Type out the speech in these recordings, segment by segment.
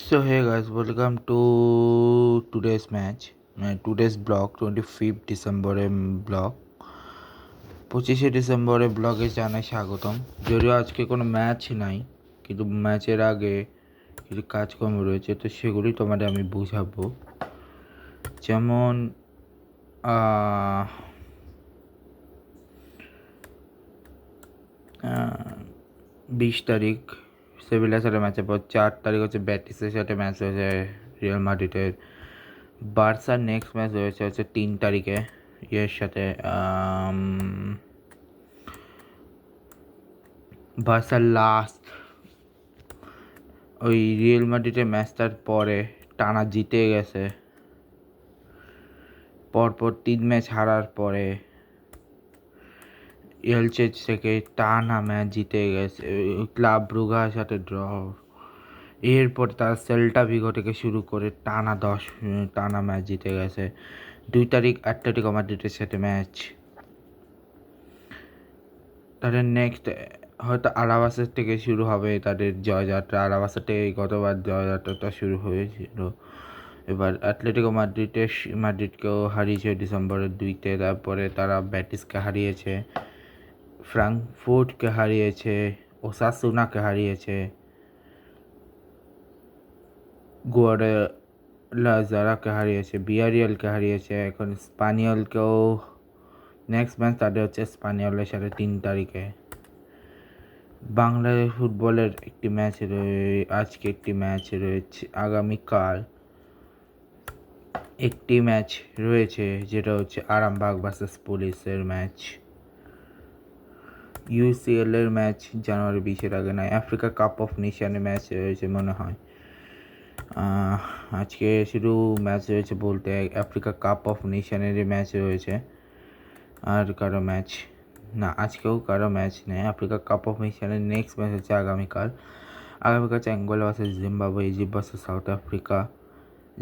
So hey guys, welcome to today's match. Today's blog 25th ডিসেম্বরের blog 25শে ডিসেম্বরে ব্লগে জানাই স্বাগতম। যদিও আজকে কোনো ম্যাচ নাই, কিন্তু ম্যাচের আগে কিছু কাজকর্ম রয়েছে, তো সেগুলি তোমাদের আমি বুঝাবো। যেমন 20 তারিখ সেভিলার সাথে ম্যাচের পর 4 তারিখ হচ্ছে ব্যাটিসের সাথে ম্যাচ হয়েছে রিয়াল মাদ্রিদের। বার্সার নেক্সট ম্যাচ হচ্ছে 3 তারিখে ইয়ের সাথে বার্সার লাস্ট ওই রিয়াল মাদ্রিদের ম্যাচটার পরে টানা জিতে গেছে, পরপর 3 ম্যাচ হারার পরে এলচে থেকে টানা ম্যাচ জিতে গেছে, ক্লাব ব্রুগার সাথে ড্র। এরপর তারা সেল্টা ভিগো থেকে শুরু করে টানা ম্যাচ জিতে গেছে। 2 তারিখ অ্যাটলেটিকো মাদ্রিদের সাথে ম্যাচ। তাদের নেক্সট হয়তো আলাবাসের থেকে শুরু হবে তাদের জয়যাত্রা। আলাবাসের থেকে গতবার জয়যাত্রাটা শুরু হয়েছিল। এবার অ্যাটলেটিকো মাদ্রিদকেও হারিয়েছে ডিসেম্বরের 2-তে। তারপরে তারা ব্যাটিসকে হারিয়েছে, ফ্রাঙ্কফুর্টকে হারিয়েছে, ওসাসুনাকে হারিয়েছে, গুয়াডালাজারাকে হারিয়েছে, বিয়ারিয়ালকে হারিয়েছে। এখন স্পানিয়লকেও নেক্সট ম্যাচ তাদের হচ্ছে স্পানিয়লের সাথে 3 তারিখে। বাংলাদেশ ফুটবলের একটি ম্যাচ আজকে একটি ম্যাচ রয়েছে, আগামীকাল একটি ম্যাচ রয়েছে, যেটা হচ্ছে আরামবাগ ভার্সেস পুলিশের ম্যাচ। ইউসিএল এর ম্যাচ জানুয়ারি 20-এর আগে নয়। আফ্রিকা কাপ অফ নেশনের ম্যাচ রয়েছে মনে হয়। আজকে শুধু ম্যাচ রয়েছে বলতে আফ্রিকা কাপ অফ নেশনের ম্যাচ রয়েছে, আর কারো ম্যাচ না, আজকেও কারো ম্যাচ নেই। আফ্রিকা কাপ অফ নেশনের নেক্সট ম্যাচ হচ্ছে আগামীকাল হচ্ছে Angola versus Zimbabwe, Egypt versus South Africa,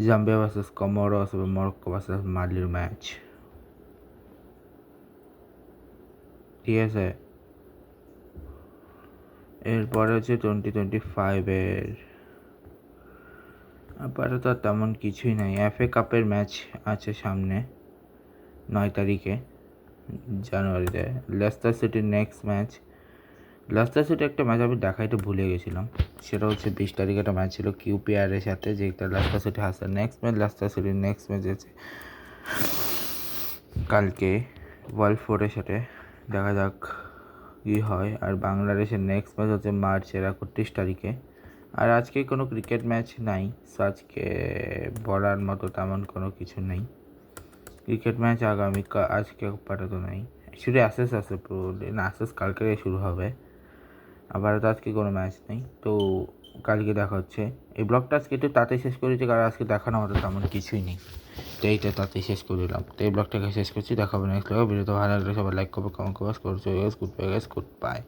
Zambia versus Comoros, Morocco versus মালির ম্যাচ। ঠিক আছে, এরপরে হচ্ছে 2025-এর। আপাতত তেমন কিছুই নাই। এফএ কাপের ম্যাচ আছে সামনে 9 তারিখে জানুয়ারিতে। লেস্টার সিটির নেক্সট ম্যাচ। লেস্টার সিটি একটা ম্যাচ আমি দেখাইতে ভুলে গেছিলাম, সেটা হচ্ছে 20 তারিখে একটা ম্যাচ ছিল কিউপিআরের সাথে, যেটা লেস্টার সিটি হাসে। নেক্সট ম্যাচ লেস্টার সিটির নেক্সট ম্যাচ আছে কালকে ওয়ালফোর্ডের সাথে। দেখা যাক কী হয়। আর বাংলাদেশের নেক্সট ম্যাচ হচ্ছে মার্চের 31 তারিখে। আর আজকে কোনো ক্রিকেট ম্যাচ নাই, সো আজকে বলার মতো তেমন কোনো কিছু নেই। ক্রিকেট ম্যাচ আজকে আপাতত নেই, শুধু অ্যাসেস আছে না, অ্যাসেস কালকে শুরু হবে। আপাতত আজকে কোনো ম্যাচ নেই, তো কালকে দেখা হচ্ছে। এই ব্লগটা আজকে একটু তাড়াতাড়ি শেষ করেছি, কারণ আজকে দেখানো মতো তেমন কিছুই নেই, তো এইটা তাড়াতাড়ি শেষ করে দিলাম। তো এই ব্লগটাকে শেষ করছি, দেখা হবে নেক্সট ব্লগে। ভিডিওটা ভালো লাগলে সবাই লাইক করবে, কমেন্ট করবে, গুড বাই।